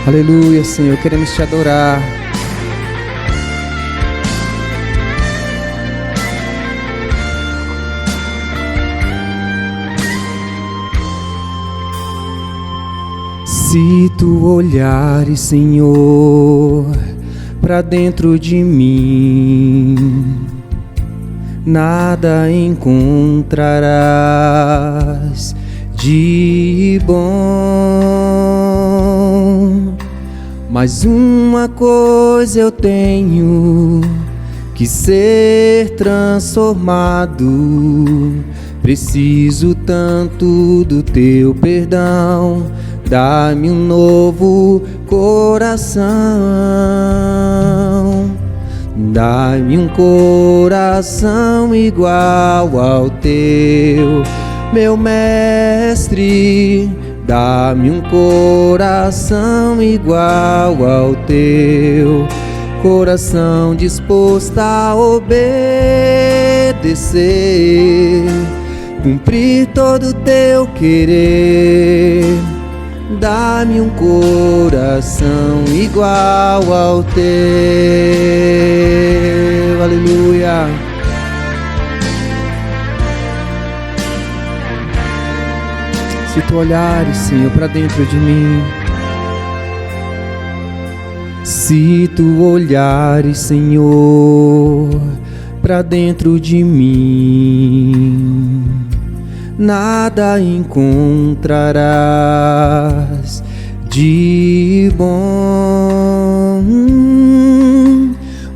Aleluia, Senhor, queremos te adorar. Se tu olhares, Senhor, pra dentro de mim, nada encontrarás de bom. Mas uma coisa eu tenho, que ser transformado. Preciso tanto do teu perdão. Dá-me um novo coração, dá-me um coração igual ao teu, meu mestre. Dá-me um coração igual ao teu, coração disposto a obedecer, cumprir todo o teu querer. Dá-me um coração igual ao teu. Aleluia. Se tu olhares, Senhor, para dentro de mim, se tu olhares, Senhor, para dentro de mim, nada encontrarás de bom.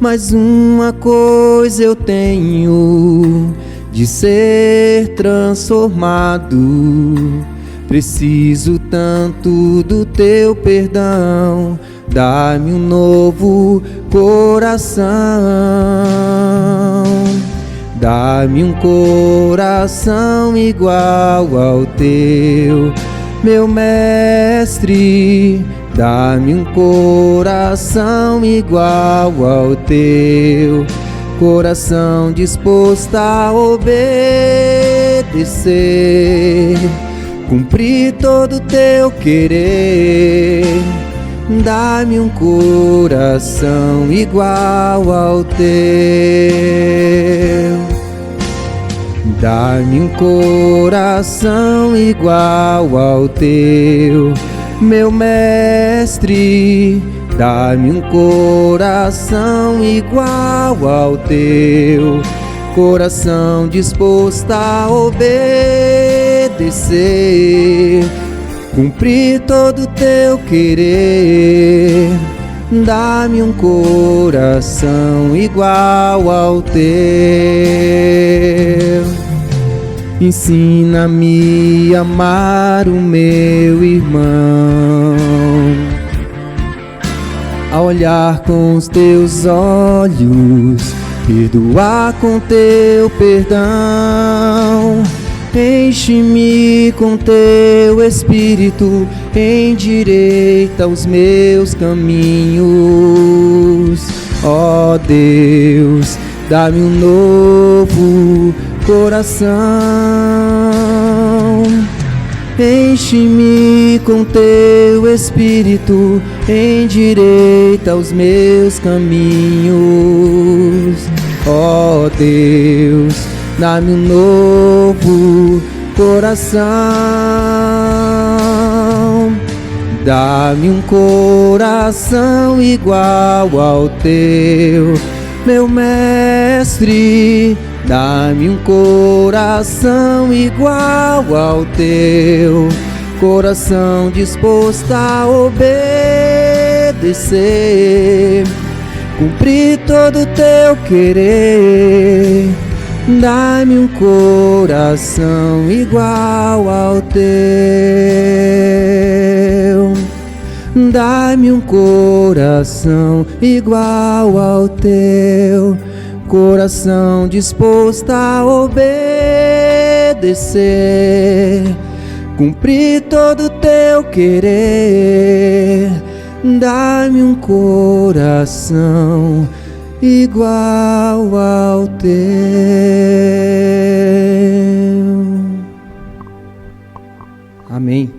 Mas uma coisa eu tenho, de ser transformado. Preciso tanto do teu perdão. Dá-me um novo coração, dá-me um coração igual ao teu, meu mestre. Dá-me um coração igual ao teu, coração disposto a obedecer, cumprir todo o teu querer. Dá-me um coração igual ao teu. Dá-me um coração igual ao teu, meu mestre. Dá-me um coração igual ao teu, coração disposto a obedecer, cumprir todo o teu querer. Dá-me um coração igual ao teu. Ensina-me a amar o meu irmão, a olhar com os teus olhos, perdoar com teu perdão. Enche-me com teu Espírito, endireita os meus caminhos. Ó Deus, dá-me um novo coração. Enche-me com teu Espírito, endireita os meus caminhos. Ó Deus, dá-me um novo coração, dá-me um coração igual ao teu, meu mestre. Dá-me um coração igual ao teu, coração disposto a obedecer, cumprir todo o teu querer. Dá-me um coração igual ao teu. Dá-me um coração igual ao teu, coração disposto a obedecer, cumprir todo o teu querer. Dá-me um coração igual ao teu. Amém.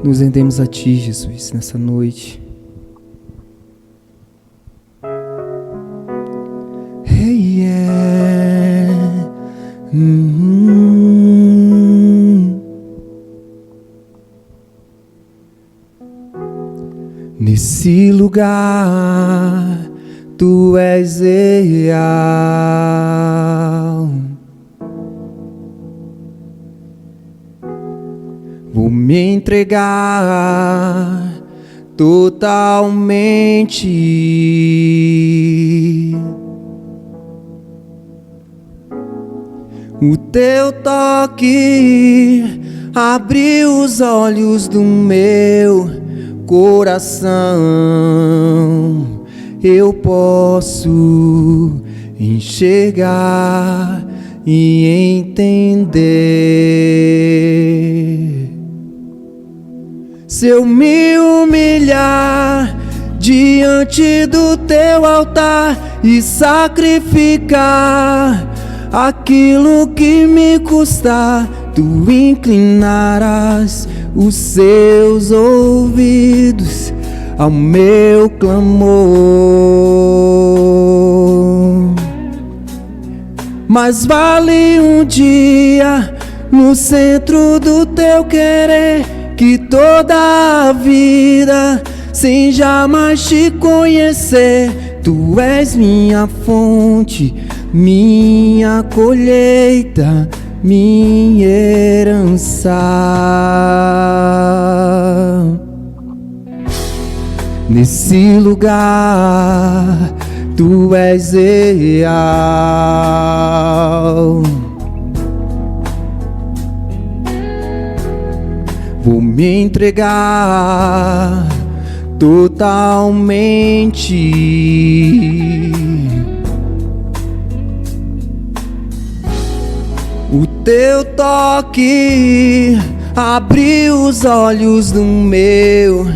Nos rendemos a Ti, Jesus, nessa noite. Hey, yeah. Nesse lugar Tu és real. Vou me entregar totalmente. O Teu toque abriu os olhos do meu coração. Eu posso enxergar e entender. Se eu me humilhar diante do Teu altar e sacrificar aquilo que me custar, Tu inclinarás os Seus ouvidos ao meu clamor. Mas vale um dia no centro do Teu querer que toda a vida sem jamais Te conhecer. Tu és minha fonte, minha colheita, minha herança. Nesse lugar Tu és real. Vou me entregar totalmente. O Teu toque abriu os olhos do meu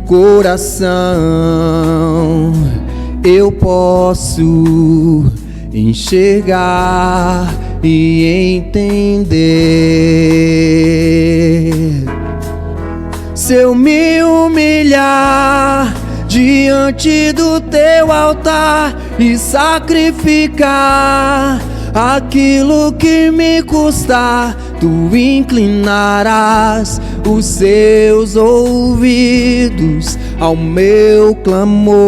coração. Eu posso enxergar e entender. Se eu me humilhar diante do Teu altar e sacrificar aquilo que me custar, Tu inclinarás os Seus ouvidos ao meu clamor.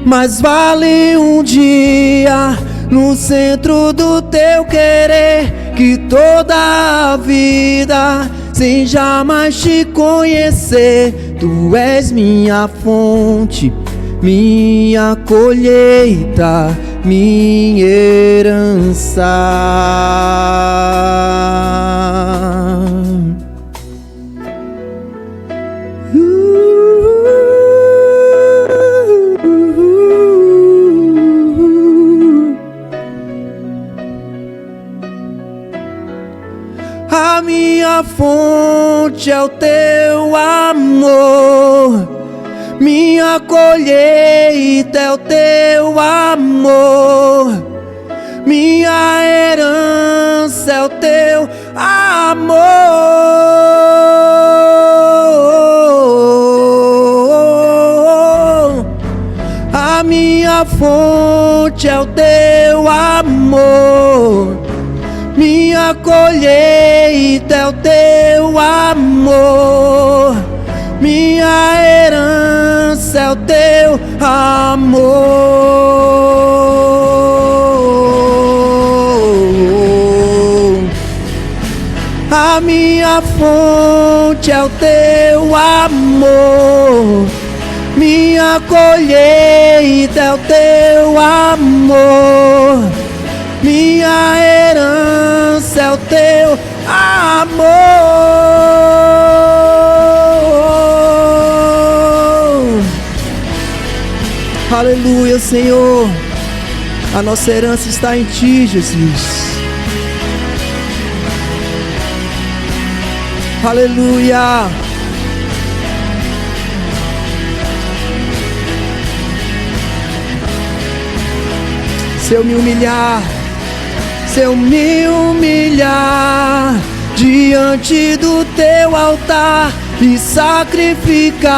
Mas vale um dia no centro do Teu querer que toda a vida sem jamais Te conhecer. Tu és minha fonte, minha colheita, minha herança. A minha fonte é o Teu amor, minha colheita é o Teu amor, minha herança é o Teu amor. A minha fonte é o Teu amor, minha colheita é o Teu amor, minha herança é o Teu amor. A minha fonte é o Teu amor, minha colheita é o Teu amor, minha herança é o Teu amor. Aleluia, Senhor. A nossa herança está em Ti, Jesus. Aleluia. Se eu me humilhar diante do teu altar e sacrificar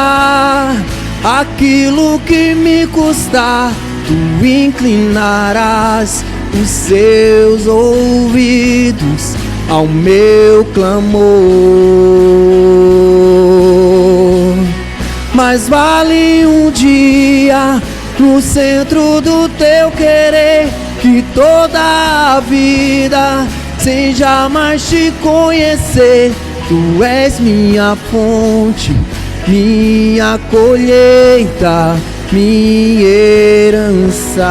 aquilo que me custar. Tu inclinarás os seus ouvidos ao meu clamor. Mas vale um dia no centro do teu querer que toda a vida sem jamais te conhecer. Tu és minha fonte, minha colheita, minha herança.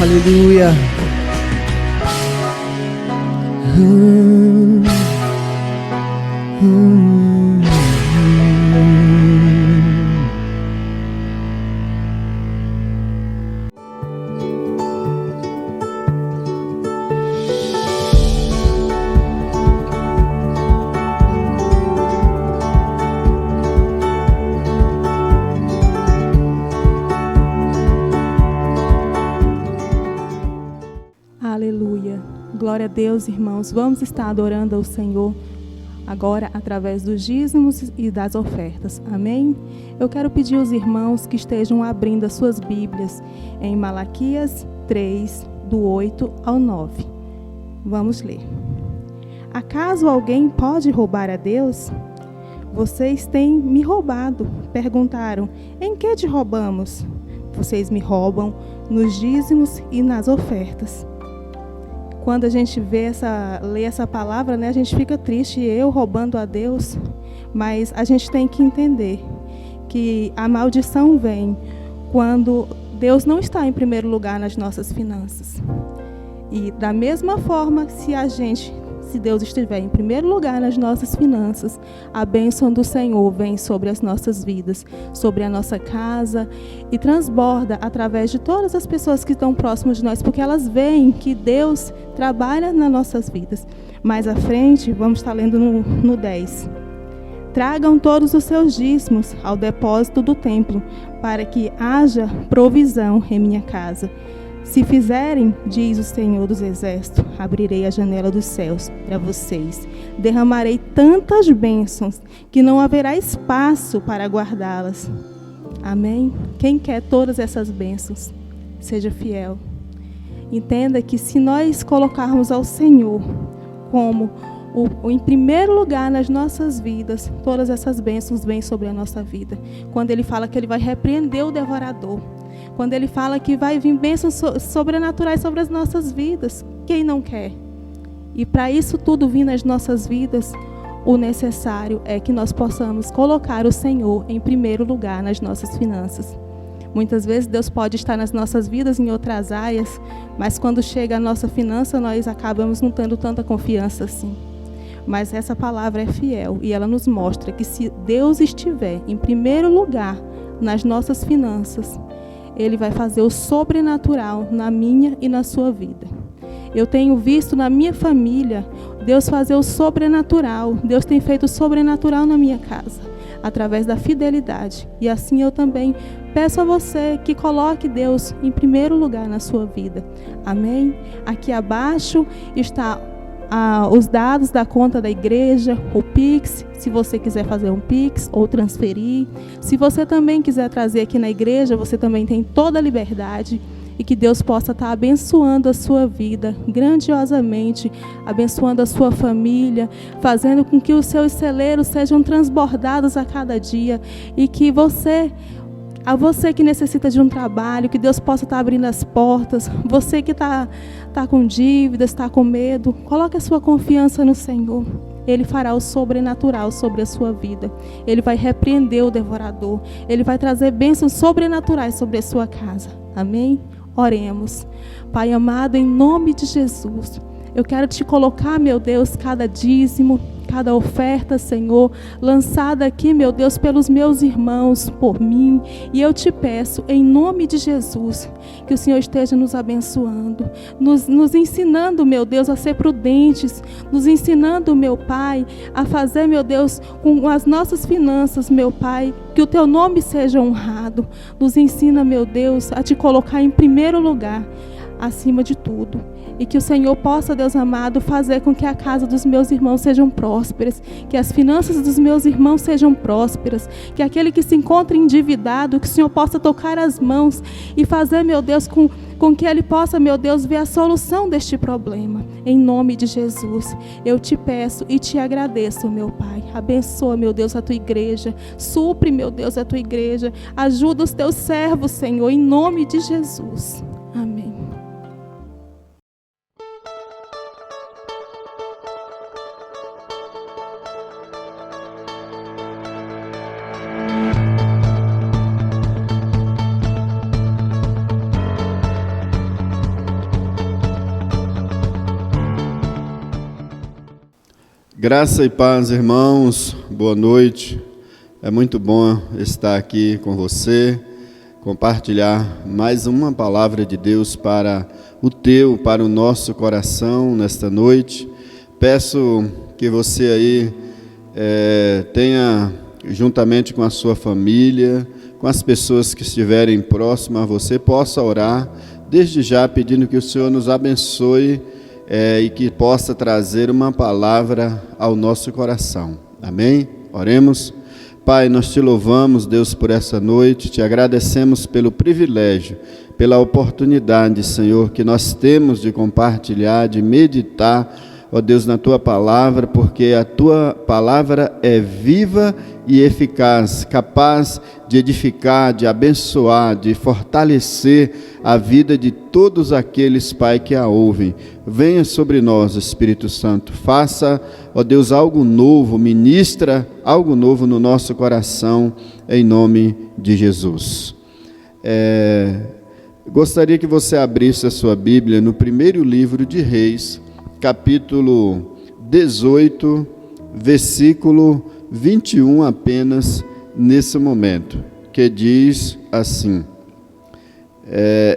Aleluia. Aleluia. Glória a Deus, irmãos. Vamos estar adorando ao Senhor agora através dos dízimos e das ofertas. Amém? Eu quero pedir aos irmãos que estejam abrindo as suas Bíblias em Malaquias 3, do 8 ao 9. Vamos ler. Acaso alguém pode roubar a Deus? Vocês têm me roubado. Perguntaram, em que te roubamos? Vocês me roubam nos dízimos e nas ofertas. Quando a gente lê essa palavra, né, a gente fica triste, eu roubando a Deus, mas a gente tem que entender que a maldição vem quando Deus não está em primeiro lugar nas nossas finanças. E da mesma forma, se Deus estiver em primeiro lugar nas nossas finanças, a bênção do Senhor vem sobre as nossas vidas, sobre a nossa casa e transborda através de todas as pessoas que estão próximas de nós, porque elas veem que Deus trabalha nas nossas vidas. Mais à frente, vamos estar lendo no 10. Tragam todos os seus dízimos ao depósito do templo, para que haja provisão em minha casa. Se fizerem, diz o Senhor dos Exércitos, abrirei a janela dos céus para vocês. Derramarei tantas bênçãos que não haverá espaço para guardá-las. Amém? Quem quer todas essas bênçãos, seja fiel. Entenda que se nós colocarmos ao Senhor como em primeiro lugar nas nossas vidas, todas essas bênçãos vêm sobre a nossa vida. Quando Ele fala que Ele vai repreender o devorador, quando Ele fala que vai vir bênçãos sobrenaturais sobre as nossas vidas, quem não quer? E para isso tudo vir nas nossas vidas, o necessário é que nós possamos colocar o Senhor em primeiro lugar nas nossas finanças. Muitas vezes Deus pode estar nas nossas vidas em outras áreas, mas quando chega a nossa finança, nós acabamos não tendo tanta confiança assim. Mas essa palavra é fiel e ela nos mostra que se Deus estiver em primeiro lugar nas nossas finanças, Ele vai fazer o sobrenatural na minha e na sua vida. Eu tenho visto na minha família Deus fazer o sobrenatural. Deus tem feito o sobrenatural na minha casa, através da fidelidade. E assim eu também peço a você que coloque Deus em primeiro lugar na sua vida. Amém? Aqui abaixo está os dados da conta da igreja, o Pix, se você quiser fazer um Pix ou transferir. Se você também quiser trazer aqui na igreja, você também tem toda a liberdade. E que Deus possa estar abençoando a sua vida grandiosamente, abençoando a sua família, fazendo com que os seus celeiros sejam transbordados a cada dia. E que você que necessita de um trabalho, que Deus possa estar abrindo as portas. Você que está com dívidas, está com medo, coloque a sua confiança no Senhor. Ele fará o sobrenatural sobre a sua vida. Ele vai repreender o devorador. Ele vai trazer bênçãos sobrenaturais sobre a sua casa. Amém? Oremos. Pai amado, em nome de Jesus, Eu quero te colocar, meu Deus, cada dízimo, cada oferta, Senhor, lançada aqui, meu Deus, pelos meus irmãos, por mim. E eu te peço, em nome de Jesus, que o Senhor esteja nos abençoando, nos ensinando, meu Deus, a ser prudentes, nos ensinando, meu Pai, a fazer, meu Deus, com as nossas finanças, meu Pai, que o teu nome seja honrado. Nos ensina, meu Deus, a te colocar em primeiro lugar, acima de tudo. E que o Senhor possa, Deus amado, fazer com que a casa dos meus irmãos sejam prósperas, que as finanças dos meus irmãos sejam prósperas, que aquele que se encontra endividado, que o Senhor possa tocar as mãos e fazer, meu Deus, com que ele possa, meu Deus, ver a solução deste problema. Em nome de Jesus, eu te peço e te agradeço, meu Pai. Abençoa, meu Deus, a tua igreja. Supre, meu Deus, a tua igreja. Ajuda os teus servos, Senhor, em nome de Jesus. Amém. Graça e paz, irmãos, boa noite. É muito bom estar aqui com você, compartilhar mais uma palavra de Deus para o nosso coração nesta noite. Peço que você aí tenha, juntamente com a sua família, com as pessoas que estiverem próximas a você, possa orar, desde já pedindo que o Senhor nos abençoe e que possa trazer uma palavra ao nosso coração. Amém? Oremos. Pai, nós te louvamos, Deus, por essa noite, te agradecemos pelo privilégio, pela oportunidade, Senhor, que nós temos de compartilhar, de meditar, ó Deus, na tua palavra, porque a tua palavra é viva e eficaz, capaz de edificar, de abençoar, de fortalecer a vida de todos aqueles, Pai, que a ouvem. Venha sobre nós, Espírito Santo, faça, ó Deus, algo novo, ministra algo novo no nosso coração, em nome de Jesus. Gostaria que você abrisse a sua Bíblia no primeiro livro de Reis, capítulo 18, versículo 21 apenas nesse momento, que diz assim: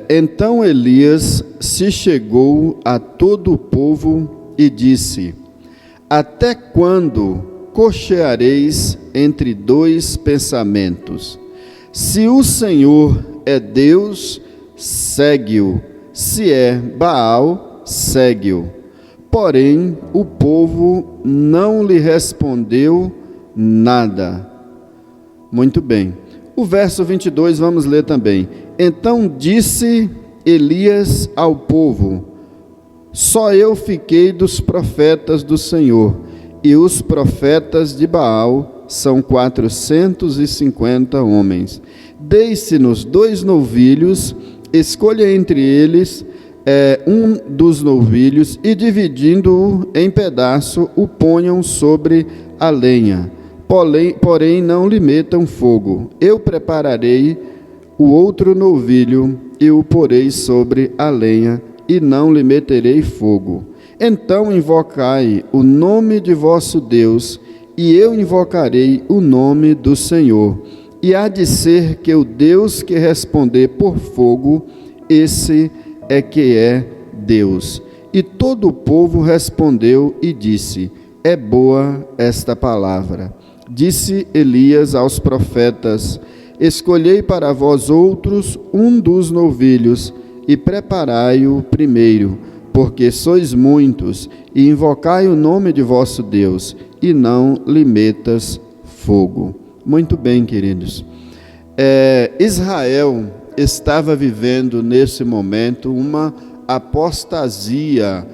Então Elias se chegou a todo o povo e disse: Até quando cocheareis entre dois pensamentos? Se o Senhor é Deus, segue-o, se é Baal, segue-o. Porém, o povo não lhe respondeu nada. Muito bem. O verso 22, vamos ler também. Então disse Elias ao povo: Só eu fiquei dos profetas do Senhor, e os profetas de Baal são 450 homens. Deixe-nos 2 novilhos, escolha entre eles um dos novilhos, e dividindo-o em pedaço, o ponham sobre a lenha. Porém não lhe metam fogo. Eu prepararei o outro novilho e o porei sobre a lenha, e não lhe meterei fogo. Então invocai o nome de vosso Deus, e eu invocarei o nome do Senhor. E há de ser que o Deus que responder por fogo, esse é que é Deus. E todo o povo respondeu e disse: É boa esta palavra. Disse Elias aos profetas: Escolhei para vós outros um dos novilhos, e preparai-o primeiro, porque sois muitos, e invocai o nome de vosso Deus, e não lhe metas fogo. Muito bem, queridos. Israel estava vivendo nesse momento uma apostasia,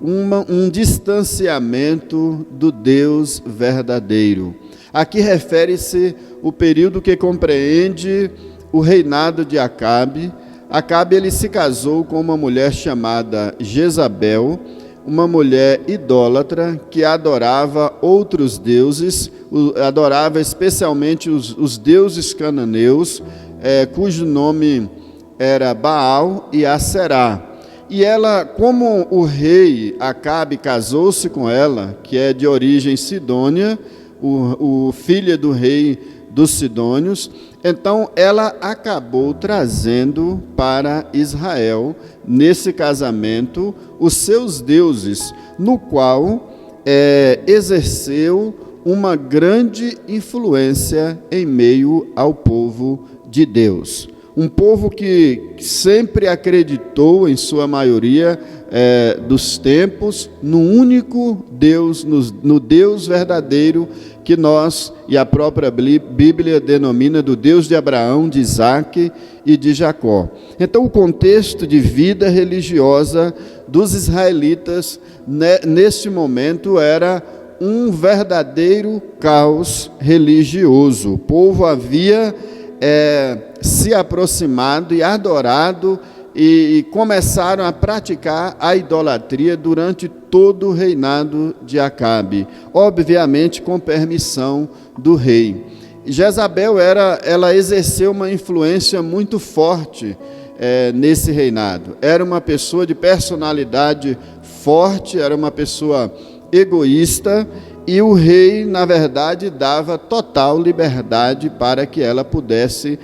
um distanciamento do Deus verdadeiro. Aqui refere-se o período que compreende o reinado de Acabe. Acabe, ele se casou com uma mulher chamada Jezabel, uma mulher idólatra que adorava outros deuses, adorava especialmente os deuses cananeus, cujo nome era Baal e Aserá. e ela, como o rei Acabe casou-se com ela, que é de origem sidônia, o filho do rei dos sidônios, então ela acabou trazendo para Israel, nesse casamento, os seus deuses, no qual exerceu uma grande influência em meio ao povo de Deus. Um povo que sempre acreditou, em sua maioria dos tempos, no único Deus, no Deus verdadeiro, que nós e a própria Bíblia denomina do Deus de Abraão, de Isaque e de Jacó. Então, o contexto de vida religiosa dos israelitas, neste momento, era um verdadeiro caos religioso. O povo havia se aproximado e adorado e começaram a praticar a idolatria durante todo o reinado de Acabe, obviamente com permissão do rei. Jezabel ela exerceu uma influência muito forte nesse reinado. Era uma pessoa de personalidade forte, era uma pessoa egoísta, e o rei, na verdade, dava total liberdade para que ela pudesse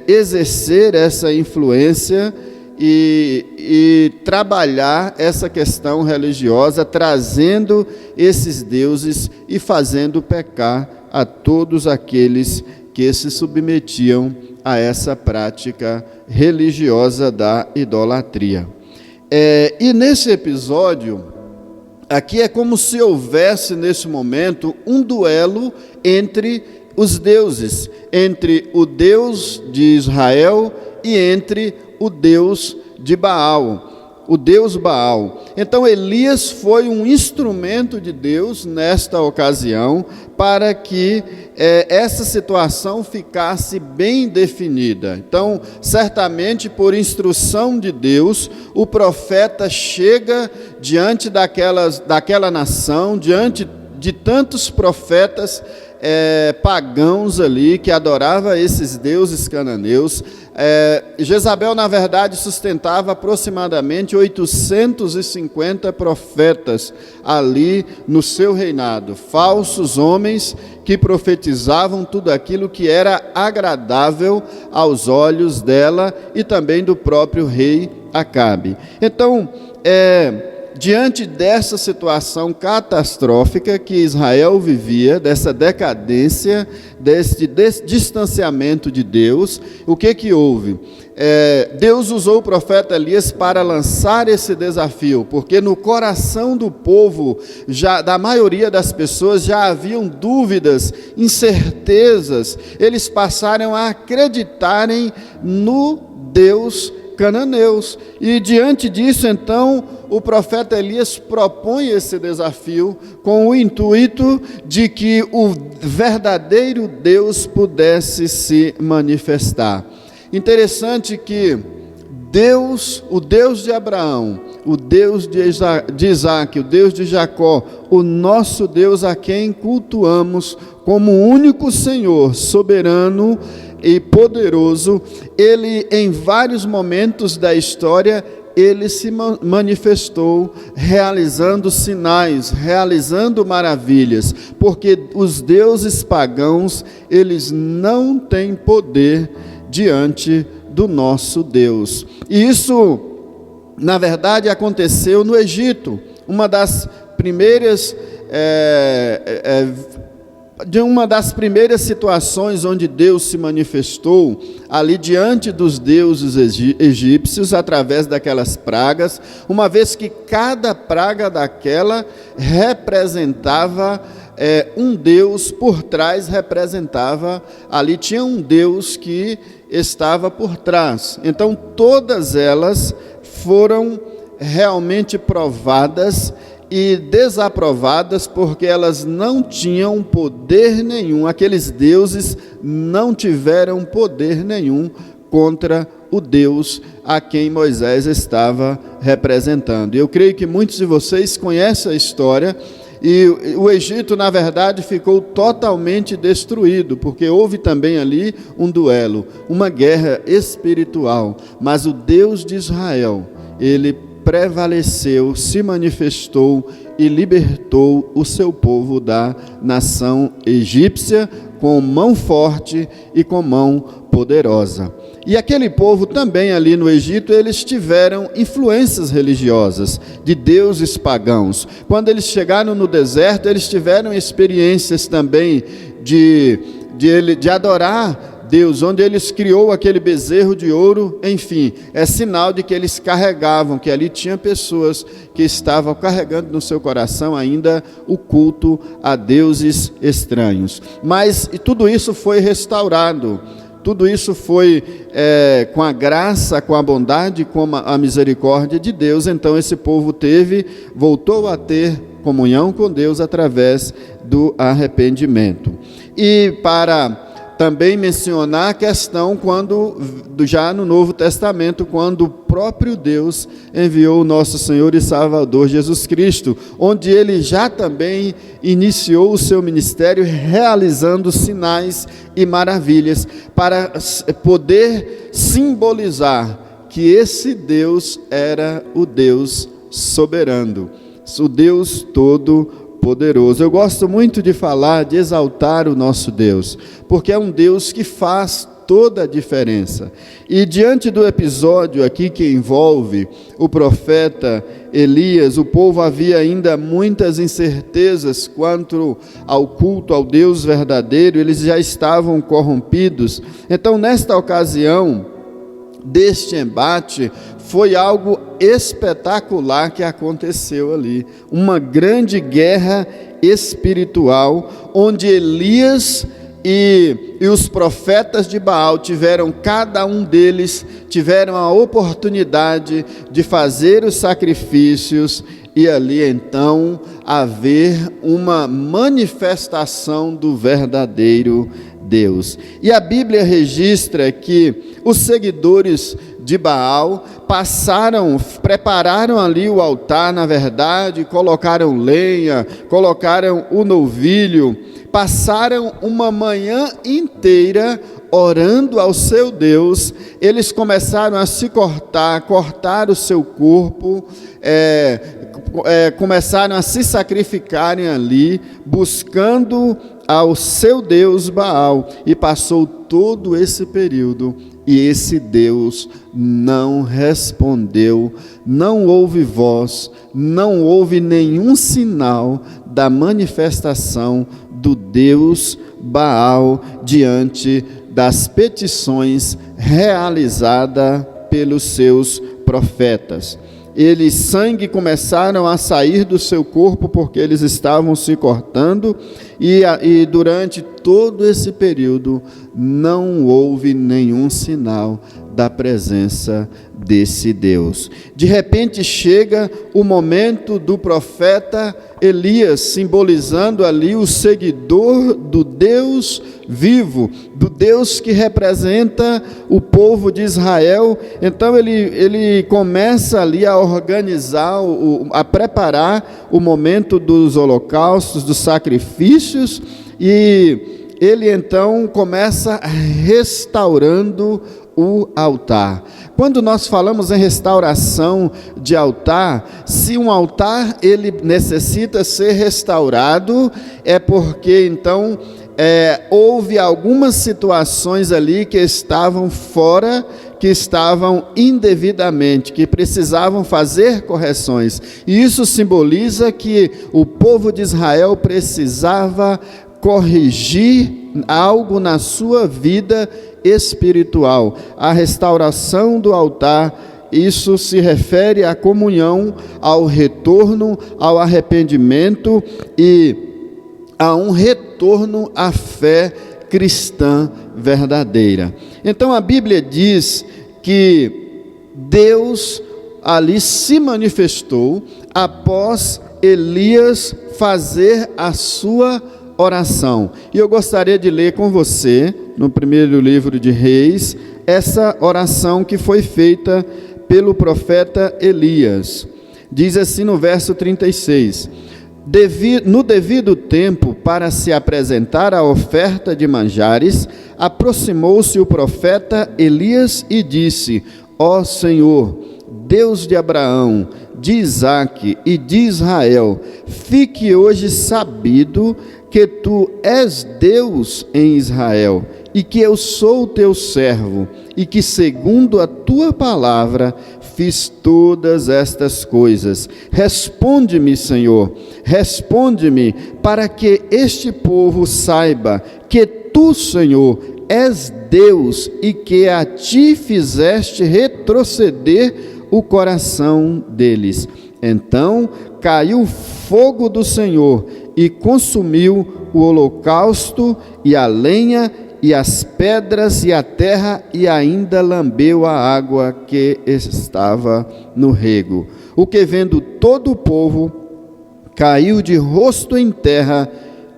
exercer essa influência e trabalhar essa questão religiosa, trazendo esses deuses e fazendo pecar a todos aqueles que se submetiam a essa prática religiosa da idolatria. E nesse episódio, aqui é como se houvesse, nesse momento, um duelo entre os deuses, entre o Deus de Israel e entre o Deus de Baal, o Deus Baal. Então, Elias foi um instrumento de Deus nesta ocasião para que essa situação ficasse bem definida. Então, certamente por instrução de Deus, o profeta chega diante daquela nação, diante de tantos profetas pagãos ali, que adorava esses deuses cananeus. Jezabel, na verdade, sustentava aproximadamente 850 profetas ali no seu reinado, falsos homens que profetizavam tudo aquilo que era agradável aos olhos dela e também do próprio rei Acabe. Então, diante dessa situação catastrófica que Israel vivia, dessa decadência, desse distanciamento de Deus, o que houve? Deus usou o profeta Elias para lançar esse desafio, porque no coração do povo, da maioria das pessoas, já haviam dúvidas, incertezas. Eles passaram a acreditarem no Deus cananeus. E diante disso, então, o profeta Elias propõe esse desafio com o intuito de que o verdadeiro Deus pudesse se manifestar. Interessante que Deus, o Deus de Abraão, o Deus de Isaque, o Deus de Jacó, o nosso Deus a quem cultuamos como único Senhor, soberano e poderoso, ele em vários momentos da história, ele se manifestou realizando sinais, realizando maravilhas, porque os deuses pagãos, eles não têm poder diante do nosso Deus. E isso, na verdade, aconteceu no Egito, uma das primeiras situações onde Deus se manifestou, ali diante dos deuses egípcios, através daquelas pragas, uma vez que cada praga daquela representava um Deus por trás, ali tinha um Deus que estava por trás. Então, todas elas foram realmente provadas e desaprovadas, porque elas não tinham poder nenhum, aqueles deuses não tiveram poder nenhum contra o Deus a quem Moisés estava representando. E eu creio que muitos de vocês conhecem a história, e o Egito, na verdade, ficou totalmente destruído, porque houve também ali um duelo, uma guerra espiritual, mas o Deus de Israel, ele prevaleceu, se manifestou e libertou o seu povo da nação egípcia com mão forte e com mão poderosa. E aquele povo também ali no Egito, eles tiveram influências religiosas de deuses pagãos. Quando eles chegaram no deserto, eles tiveram experiências também de adorar Deus, onde eles criou aquele bezerro de ouro. Enfim, é sinal de que eles carregavam, que ali tinha pessoas que estavam carregando no seu coração ainda o culto a deuses estranhos. Mas tudo isso foi restaurado. Tudo isso foi com a graça, com a bondade, com a misericórdia de Deus. Então esse povo voltou a ter comunhão com Deus através do arrependimento. E para também mencionar a questão já no Novo Testamento, quando o próprio Deus enviou o nosso Senhor e Salvador Jesus Cristo, onde ele já também iniciou o seu ministério realizando sinais e maravilhas para poder simbolizar que esse Deus era o Deus soberano, o Deus todo-poderoso. Eu gosto muito de falar, de exaltar o nosso Deus, porque é um Deus que faz toda a diferença. E diante do episódio aqui que envolve o profeta Elias, o povo havia ainda muitas incertezas quanto ao culto ao Deus verdadeiro, eles já estavam corrompidos. Então, nesta ocasião deste embate, foi algo espetacular que aconteceu ali, uma grande guerra espiritual, onde Elias e os profetas de Baal cada um deles tiveram a oportunidade de fazer os sacrifícios, e ali então haver uma manifestação do verdadeiro Deus. E a Bíblia registra que os seguidores de Baal prepararam ali o altar, na verdade, colocaram lenha, colocaram o novilho, passaram uma manhã inteira orando ao seu Deus. Eles começaram a se cortar o seu corpo, começaram a se sacrificarem ali, buscando ao seu Deus Baal, e passou todo esse período, e esse Deus não respondeu, não houve voz, não houve nenhum sinal da manifestação do Deus Baal diante das petições realizadas pelos seus profetas. Sangue começaram a sair do seu corpo porque eles estavam se cortando, e durante todo esse período não houve nenhum sinal da presença desse Deus. De repente chega o momento do profeta Elias, simbolizando ali o seguidor do Deus vivo, do Deus que representa o povo de Israel. Então ele começa ali a organizar, a preparar o momento dos holocaustos, dos sacrifícios, e ele então começa restaurando o altar. Quando nós falamos em restauração de altar, se um altar ele necessita ser restaurado, é porque então houve algumas situações ali que estavam fora, que estavam indevidamente, que precisavam fazer correções. E isso simboliza que o povo de Israel precisava corrigir algo na sua vida espiritual. A restauração do altar, isso se refere à comunhão, ao retorno, ao arrependimento e a um retorno à fé cristã verdadeira. Então a Bíblia diz que Deus ali se manifestou após Elias fazer a sua oração. E eu gostaria de ler com você, no primeiro livro de Reis, essa oração que foi feita pelo profeta Elias. Diz assim no verso 36: no devido tempo, para se apresentar a oferta de manjares, aproximou-se o profeta Elias e disse: Ó Senhor, Deus de Abraão, de Isaque e de Israel, fique hoje sabido que tu és Deus em Israel, e que eu sou teu servo, e que segundo a tua palavra fiz todas estas coisas. Responde-me, Senhor, responde-me, para que este povo saiba que tu, Senhor, és Deus, e que a ti fizeste retroceder o coração deles. Então caiu o fogo do Senhor e consumiu o holocausto e a lenha e as pedras e a terra, e ainda lambeu a água que estava no rego. O que, vendo todo o povo, caiu de rosto em terra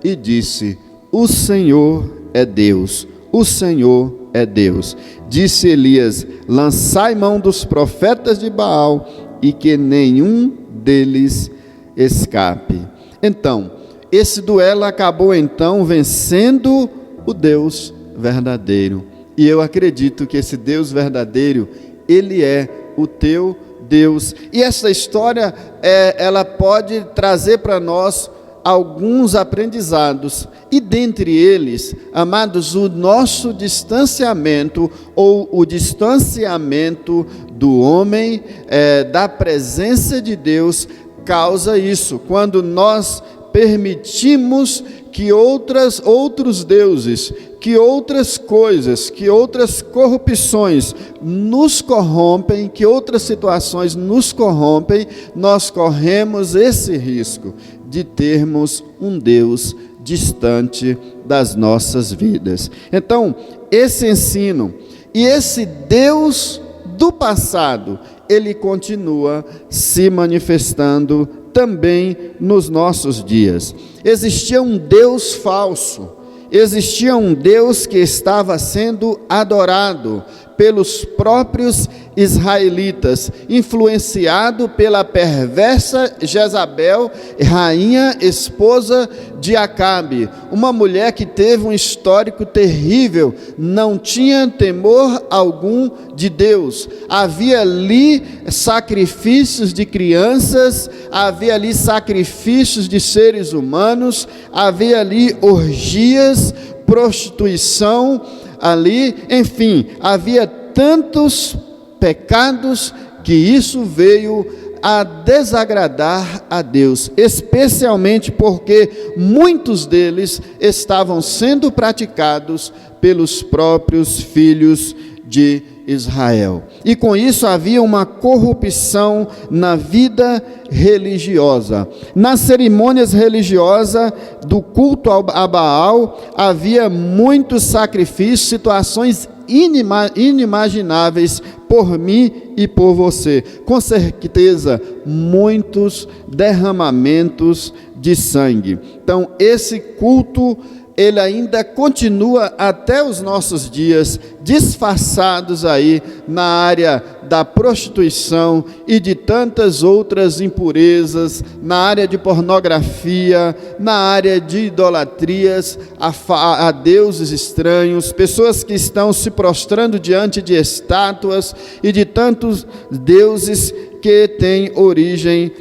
e disse: o Senhor é Deus, o Senhor é Deus. Disse Elias: lançai mão dos profetas de Baal, e que nenhum deles escape. Então, esse duelo acabou então vencendo o Deus verdadeiro. E eu acredito que esse Deus verdadeiro, Ele é o teu Deus. E essa história, ela pode trazer para nós alguns aprendizados. E dentre eles, amados, o nosso distanciamento, ou o distanciamento do homem, da presença de Deus, causa isso. Quando nós permitimos que outros deuses, que outras coisas, que outras corrupções nos corrompem, que outras situações nos corrompem, nós corremos esse risco de termos um Deus distante das nossas vidas. Então, esse ensino e esse Deus do passado, ele continua se manifestando também nos nossos dias. Existia um Deus falso, existia um Deus que estava sendo adorado pelos próprios israelitas, influenciado pela perversa Jezabel, rainha esposa de Acabe, uma mulher que teve um histórico terrível, não tinha temor algum de Deus. Havia ali sacrifícios de crianças, havia ali sacrifícios de seres humanos, havia ali orgias, prostituição ali, enfim, havia tantos pecados que isso veio a desagradar a Deus, especialmente porque muitos deles estavam sendo praticados pelos próprios filhos de Israel. E com isso havia uma corrupção na vida religiosa. Nas cerimônias religiosas do culto a Baal, havia muitos sacrifícios, situações inimagináveis por mim e por você. Com certeza, muitos derramamentos de sangue. Então, esse culto, ele ainda continua até os nossos dias, disfarçados aí na área da prostituição e de tantas outras impurezas, na área de pornografia, na área de idolatrias a deuses estranhos, pessoas que estão se prostrando diante de estátuas e de tantos deuses que têm origem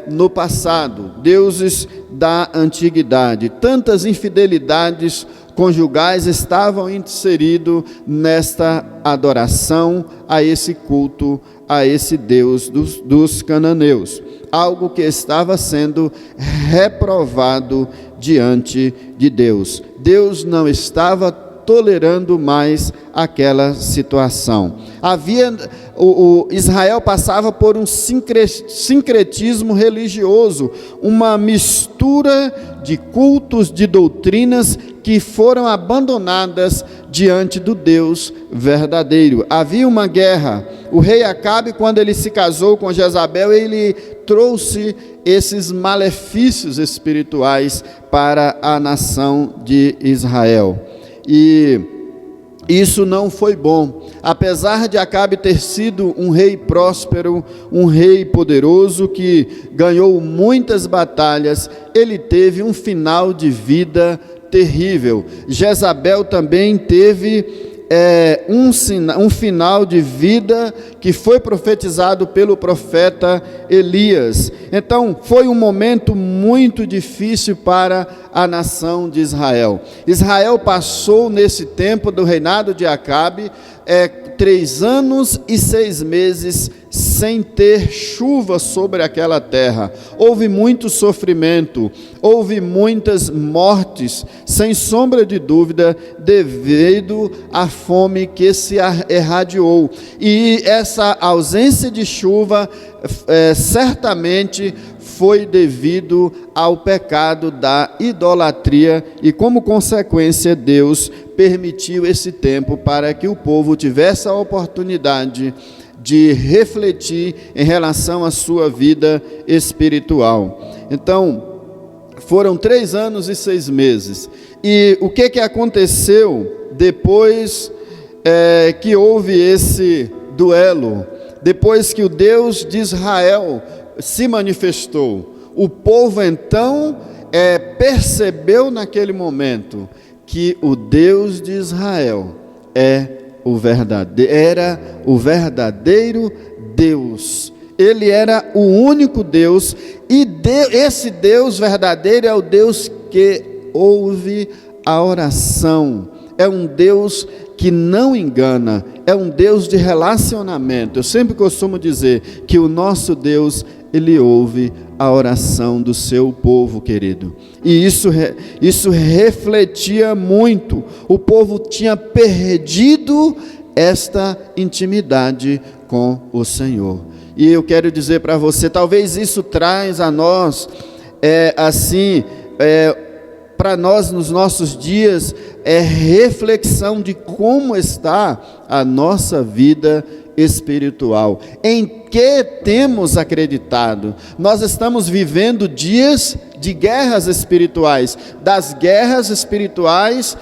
no passado, deuses da antiguidade. Tantas infidelidades conjugais estavam inseridos nesta adoração a esse culto, a esse Deus dos cananeus, algo que estava sendo reprovado diante de Deus. Deus não estava tolerando mais aquela situação. Israel passava por um sincretismo religioso, uma mistura de cultos, de doutrinas que foram abandonadas diante do Deus verdadeiro. Havia uma guerra. O rei Acabe, quando ele se casou com Jezabel, ele trouxe esses malefícios espirituais para a nação de Israel. E isso não foi bom. Apesar de Acabe ter sido um rei próspero, um rei poderoso que ganhou muitas batalhas, ele teve um final de vida terrível. Jezabel também teve um final de vida que foi profetizado pelo profeta Elias. Então, foi um momento muito difícil para a nação de Israel. Israel passou nesse tempo do reinado de Acabe 3 anos e 6 meses sem ter chuva sobre aquela terra. Houve muito sofrimento, houve muitas mortes, sem sombra de dúvida, devido à fome que se irradiou. E essa ausência de chuva certamente foi devido ao pecado da idolatria, e como consequência Deus permitiu esse tempo para que o povo tivesse a oportunidade de refletir em relação à sua vida espiritual. Então, foram 3 anos e 6 meses. E o que aconteceu depois que houve esse duelo? Depois que o Deus de Israel se manifestou, o povo então percebeu naquele momento que o Deus de Israel era o verdadeiro Deus. Ele era o único Deus, e esse Deus verdadeiro é o Deus que ouve a oração. É um Deus que não engana, é um Deus de relacionamento. Eu sempre costumo dizer que o nosso Deus, Ele ouve a oração do seu povo, querido. E isso refletia muito. O povo tinha perdido esta intimidade com o Senhor. E eu quero dizer para você, talvez isso traz a nós, para nós nos nossos dias, reflexão de como está a nossa vida espiritual, em que temos acreditado. Nós estamos vivendo dias de guerras espirituais, das guerras espirituais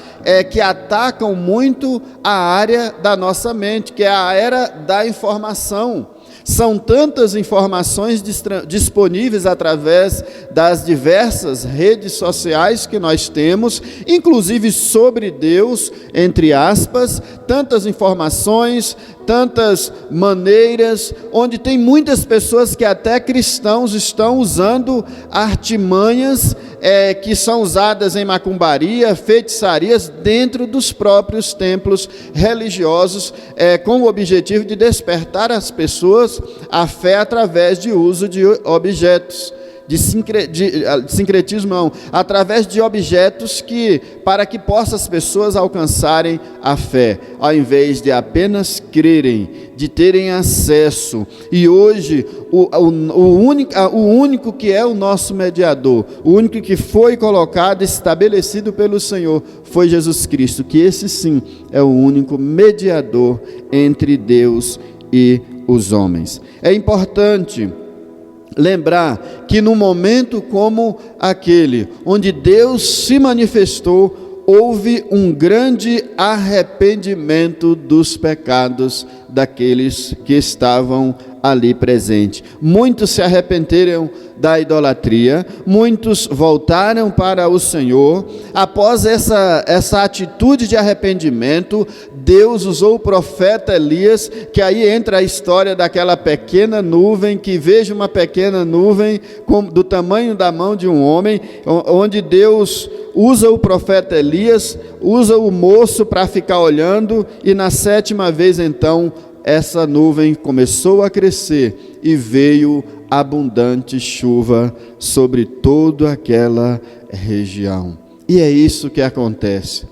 que atacam muito a área da nossa mente, que é a era da informação. São tantas informações disponíveis através das diversas redes sociais que nós temos, inclusive sobre Deus, entre aspas, tantas informações, tantas maneiras, onde tem muitas pessoas que até cristãos estão usando artimanhas que são usadas em macumbaria, feitiçarias, dentro dos próprios templos religiosos, com o objetivo de despertar as pessoas a fé através de uso de objetos, de sincretismo não, através de objetos para que possam as pessoas alcançarem a fé, ao invés de apenas crerem, de terem acesso. E hoje o único que é o nosso mediador, o único que foi colocado, estabelecido pelo Senhor, foi Jesus Cristo, que esse sim é o único mediador entre Deus e os homens. É importante lembrar que num momento como aquele, onde Deus se manifestou, houve um grande arrependimento dos pecados daqueles que estavam ali presentes. Muitos se arrependeram da idolatria, muitos voltaram para o Senhor. Após essa atitude de arrependimento, Deus usou o profeta Elias, que aí entra a história daquela pequena nuvem, que veja uma pequena nuvem do tamanho da mão de um homem, onde Deus usa o profeta Elias, usa o moço para ficar olhando, e na 7ª vez então, essa nuvem começou a crescer e veio abundante chuva sobre toda aquela região. E é isso que acontece.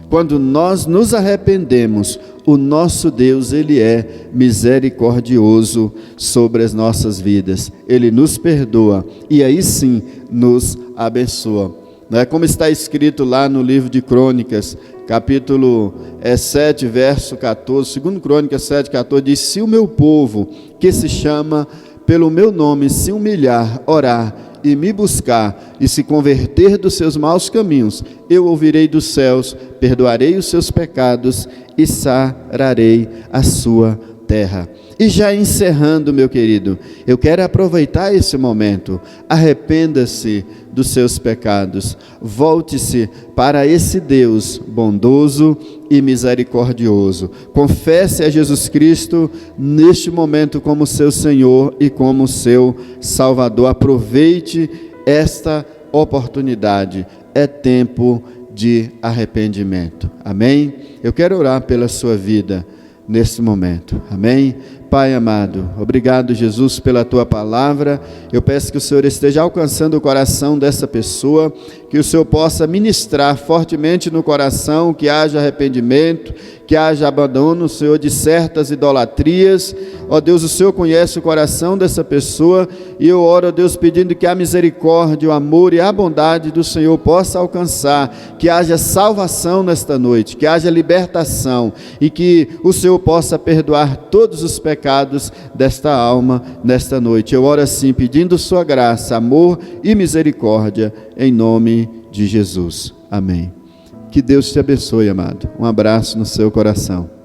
Quando nós nos arrependemos, o nosso Deus, Ele é misericordioso sobre as nossas vidas. Ele nos perdoa e aí sim nos abençoa. Não é como está escrito lá no livro de Crônicas, capítulo 7, verso 14, 2 Crônicas 7, 14, diz: se o meu povo, que se chama pelo meu nome, se humilhar, orar e me buscar, e se converter dos seus maus caminhos, eu ouvirei dos céus, perdoarei os seus pecados e sararei a sua terra. E já encerrando, meu querido, eu quero aproveitar esse momento. Arrependa-se dos seus pecados. Volte-se para esse Deus bondoso e misericordioso. Confesse a Jesus Cristo neste momento como seu Senhor e como seu Salvador. Aproveite esta oportunidade. É tempo de arrependimento. Amém? Eu quero orar pela sua vida nesse momento. Amém? Pai amado, obrigado, Jesus, pela tua palavra. Eu peço que o Senhor esteja alcançando o coração dessa pessoa, que o Senhor possa ministrar fortemente no coração, que haja arrependimento, que haja abandono, Senhor, de certas idolatrias. Ó Deus, o Senhor conhece o coração dessa pessoa, e eu oro, ó Deus, pedindo que a misericórdia, o amor e a bondade do Senhor possa alcançar, que haja salvação nesta noite, que haja libertação, e que o Senhor possa perdoar todos os pecados desta alma nesta noite. Eu oro assim, pedindo sua graça, amor e misericórdia, em nome de Jesus. Amém. Que Deus te abençoe, amado. Um abraço no seu coração.